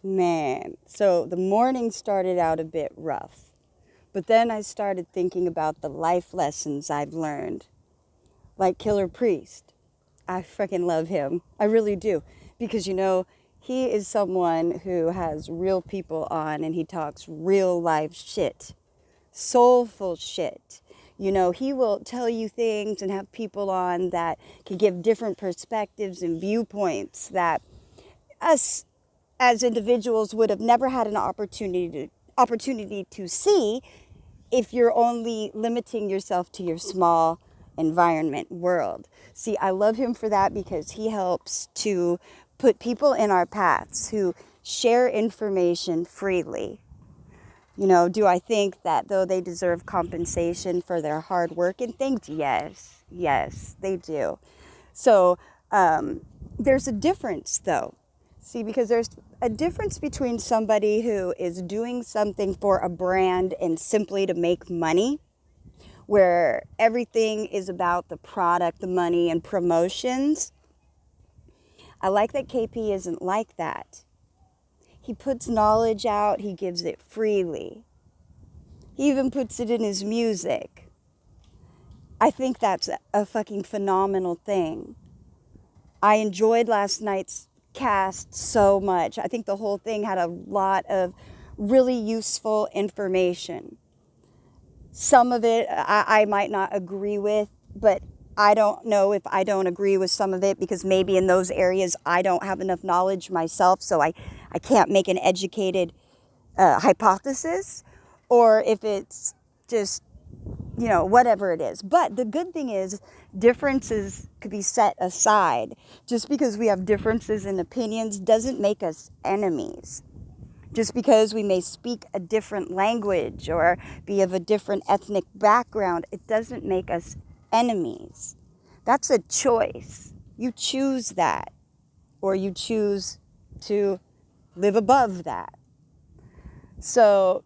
Man, so the morning started out a bit rough, but then I started thinking about the life lessons I've learned, like Killer Priest. I freaking love him. I really do. Because, he is someone who has real people on and he talks real life shit, soulful shit. He will tell you things and have people on that can give different perspectives and viewpoints that us as individuals would have never had an opportunity to see if you're only limiting yourself to your small environment world. See, I love him for that because he helps to put people in our paths who share information freely. Do I think that though they deserve compensation for their hard work and things? Yes, they do. So there's a difference though. See, because there's a difference between somebody who is doing something for a brand and simply to make money, where everything is about the product, the money, and promotions. I like that KP isn't like that. He puts knowledge out, he gives it freely. He even puts it in his music. I think that's a fucking phenomenal thing. I enjoyed last night's cast so much. I think the whole thing had a lot of really useful information. Some of it I might not agree with, but I don't know if I don't agree with some of it because maybe in those areas I don't have enough knowledge myself, so I can't make an educated hypothesis, or if it's just, whatever it is. But the good thing is differences could be set aside. Just because we have differences in opinions doesn't make us enemies. Just because we may speak a different language or be of a different ethnic background, it doesn't make us enemies. That's a choice. You choose that, or you choose to live above that. So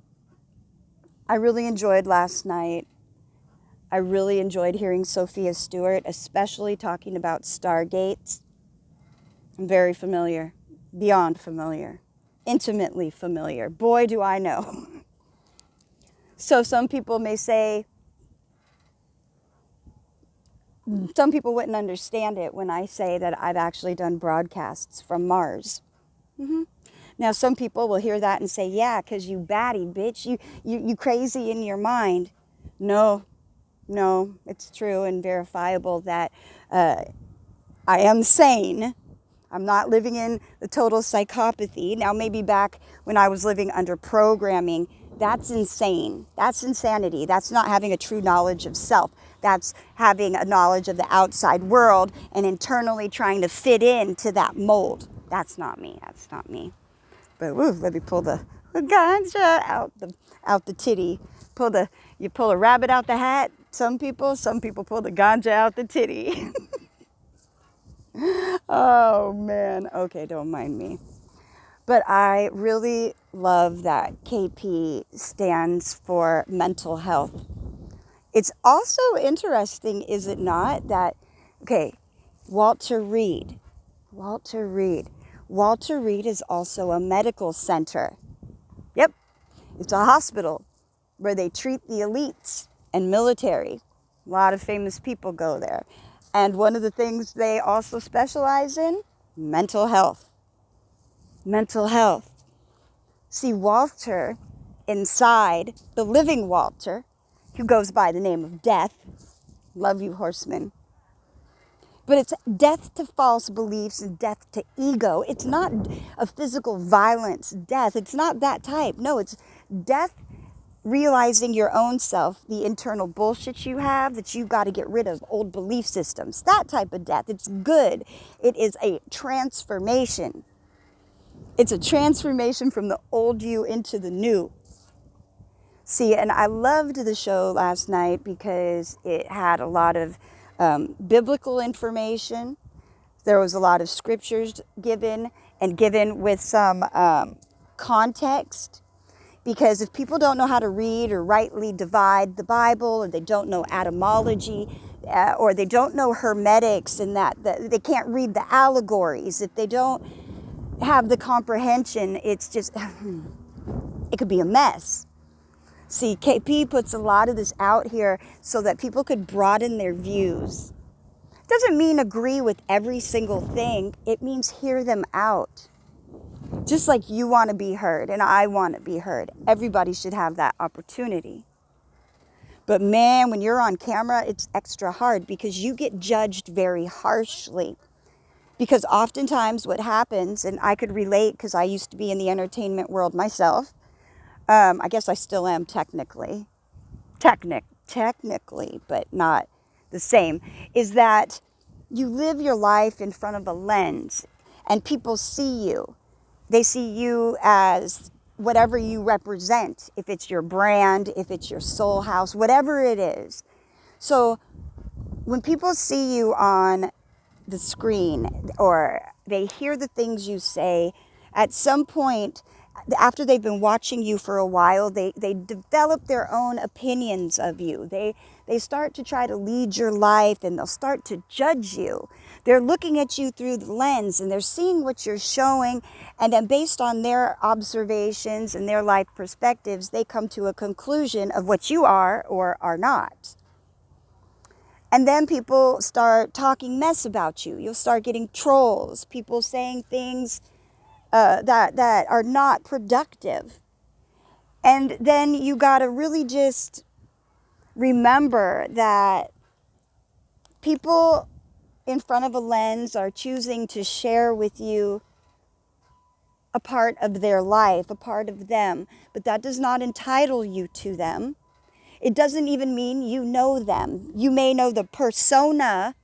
I really enjoyed last night. I really enjoyed hearing Sophia Stewart, especially talking about stargates. I'm very familiar, beyond familiar, intimately familiar. Boy, do I know. So some people may say, some people wouldn't understand it when I say that I've actually done broadcasts from Mars. Now, some people will hear that and say, yeah, because you batty, bitch. You crazy in your mind. No, it's true and verifiable that I am sane. I'm not living in the total psychopathy. Now, maybe back when I was living under programming, that's insane. That's insanity. That's not having a true knowledge of self. That's having a knowledge of the outside world and internally trying to fit into that mold. That's not me. That's not me. But woo, let me pull the ganja out the titty. You pull a rabbit out the hat. Some people pull the ganja out the titty. Oh man. Okay, don't mind me. But I really love that KP stands for mental health. It's also interesting, is it not, that, okay, Walter Reed. Walter Reed is also a medical center. Yep, it's a hospital where they treat the elites and military. A lot of famous people go there. And one of the things they also specialize in, mental health. Mental health. See, Walter, inside, the living Walter, who goes by the name of Death, love you, horseman. But it's death to false beliefs and death to ego. It's not a physical violence death. It's not that type. No, it's death realizing your own self, the internal bullshit you have that you've got to get rid of, old belief systems, that type of death. It's good. It is a transformation. It's a transformation from the old you into the new. See, and I loved the show last night because it had a lot of biblical information. There was a lot of scriptures given, and given with some context. Because if people don't know how to read or rightly divide the Bible, or they don't know etymology, or they don't know hermeneutics, and that they can't read the allegories, if they don't have the comprehension, it's just, it could be a mess. See, KP puts a lot of this out here so that people could broaden their views. Doesn't mean agree with every single thing. It means hear them out. Just like you want to be heard and I want to be heard. Everybody should have that opportunity. But man, when you're on camera, it's extra hard because you get judged very harshly. Because oftentimes what happens, and I could relate because I used to be in the entertainment world myself. I guess I still am technically, but not the same, is that you live your life in front of a lens and people see you. They see you as whatever you represent, if it's your brand, if it's your soul house, whatever it is. So when people see you on the screen or they hear the things you say, at some point, after they've been watching you for a while, they develop their own opinions of you. They start to try to lead your life and they'll start to judge you. They're looking at you through the lens and they're seeing what you're showing, and then based on their observations and their life perspectives, they come to a conclusion of what you are or are not. And then people start talking mess about you. You'll start getting trolls, people saying things that are not productive. And then you got to really just remember that people in front of a lens are choosing to share with you a part of their life, a part of them, but that does not entitle you to them. It doesn't even mean you know them. You may know the persona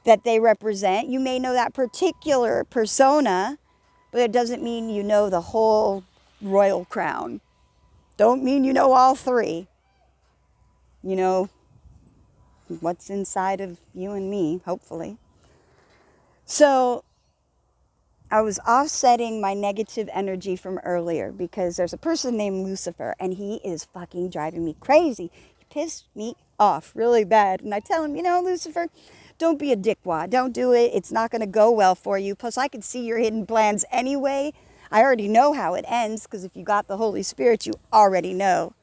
that they represent. You may know that particular persona, but it doesn't mean you know the whole royal crown. Don't mean you know all three. You know what's inside of you and me, hopefully. So I was offsetting my negative energy from earlier because there's a person named Lucifer and he is fucking driving me crazy. He pissed me off really bad. And I tell him, Lucifer, don't be a dickwad. Don't do it. It's not going to go well for you. Plus, I can see your hidden plans anyway. I already know how it ends because if you got the Holy Spirit, you already know.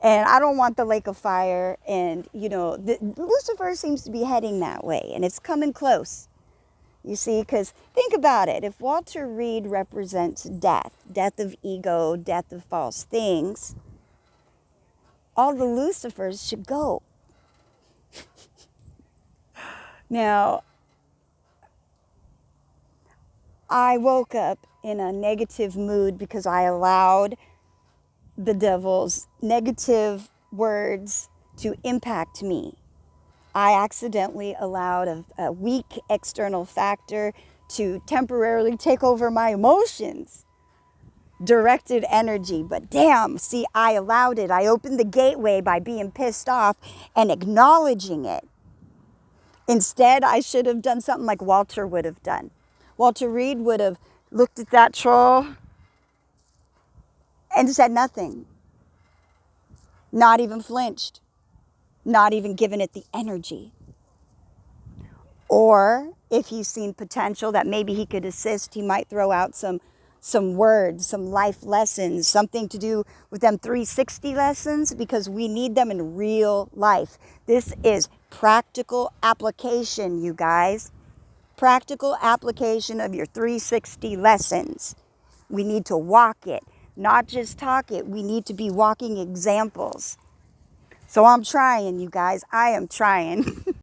And I don't want the lake of fire. And, Lucifer seems to be heading that way. And it's coming close. You see, because think about it. If Walter Reed represents death of ego, death of false things, all the Lucifers should go. Now, I woke up in a negative mood because I allowed the devil's negative words to impact me. I accidentally allowed a weak external factor to temporarily take over my emotions. Directed energy, but damn, see, I allowed it. I opened the gateway by being pissed off and acknowledging it. Instead, I should have done something like Walter would have done. Walter Reed would have looked at that troll and said nothing. Not even flinched. Not even given it the energy. Or if he's seen potential that maybe he could assist, he might throw out some words, some life lessons, something to do with them 360 lessons, because we need them in real life. This is practical application, you guys. Practical application of your 360 lessons. We need to walk it, not just talk it. We need to be walking examples. So I'm trying, you guys. I am trying.